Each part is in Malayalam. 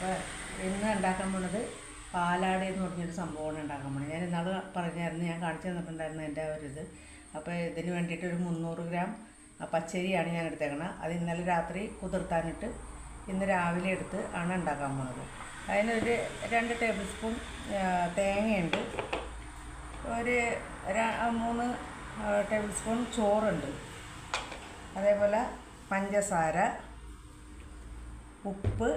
അപ്പോൾ ഇന്ന് ഉണ്ടാക്കാൻ പോണത് പാലാട എന്ന് പറഞ്ഞൊരു സംഭവമാണ് ഉണ്ടാക്കാൻ പോണത്. ഞാൻ ഇന്നാൾ പറഞ്ഞായിരുന്നു, ഞാൻ കാണിച്ചു തന്നിട്ടുണ്ടായിരുന്നു എൻ്റെ ഒരിത്. അപ്പോൾ ഇതിന് വേണ്ടിയിട്ട് ഒരു 300 ഗ്രാം പച്ചരിയാണ് ഞാൻ എടുത്തേക്കണത്. അത് ഇന്നലെ രാത്രി കുതിർത്താനിട്ട് ഇന്ന് രാവിലെ എടുത്ത് ആണ് ഉണ്ടാക്കാൻ പോണത്. അതിനൊരു 2 ടേബിൾ സ്പൂൺ തേങ്ങയുണ്ട്, ഒരു 3 ടേബിൾ സ്പൂൺ ചോറുണ്ട്, അതേപോലെ പഞ്ചസാര, ഉപ്പ്,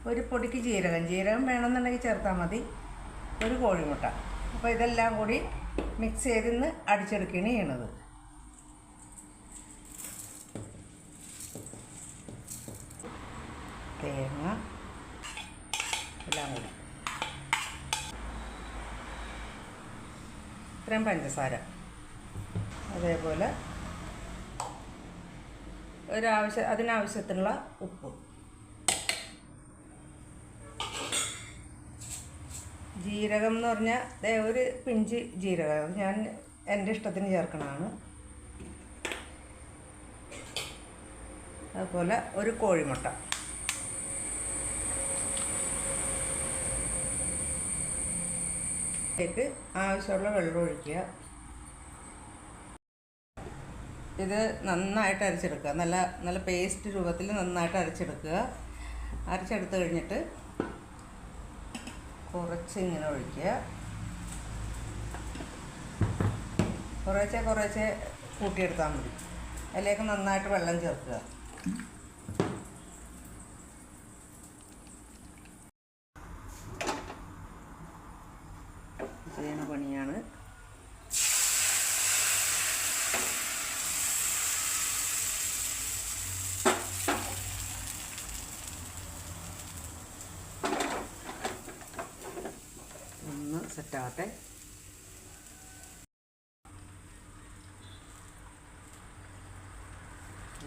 ഒരു പൊടിക്ക് ജീരകം വേണമെന്നുണ്ടെങ്കിൽ ചേർത്താൽ മതി, ഒരു കോഴിമുട്ട. അപ്പോൾ ഇതെല്ലാം കൂടി മിക്സ് ചെയ്തിന്ന് അടിച്ചെടുക്കുകയാണ് ചെയ്യണത്. തേങ്ങ എല്ലാം കൂടി, ഇത്രയും പഞ്ചസാര, അതേപോലെ അതിനാവശ്യത്തിനുള്ള ഉപ്പ്, ജീരകം എന്ന് പറഞ്ഞാൽ ഒരു പിഞ്ച് ജീരകം ഞാൻ എൻ്റെ ഇഷ്ടത്തിന് ചേർക്കണതാണ്. അതുപോലെ ഒരു കോഴിമുട്ട. ഇതിലേക്ക് ആവശ്യമുള്ള വെള്ളം ഒഴിക്കുക. ഇത് നന്നായിട്ട് അരച്ചെടുക്കുക, നല്ല പേസ്റ്റ് രൂപത്തിൽ നന്നായിട്ട് അരച്ചെടുക്കുക. അരച്ചെടുത്ത് കഴിഞ്ഞിട്ട് കുറച്ച് ഇങ്ങനെ ഒഴിക്കുക, കുറേശ്ശെ കൂട്ടിയെടുത്താൽ മതി. അതിലേക്ക് നന്നായിട്ട് വെള്ളം ചേർക്കുക. ചെയ്യുന്ന പണിയാണ്. ഒന്ന് സെറ്റാകട്ടെ.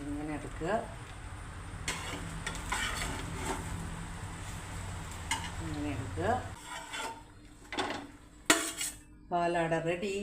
ഇങ്ങനെ എടുക്കുക, ഇങ്ങനെ എടുക്കുക. പാലാട റെഡി.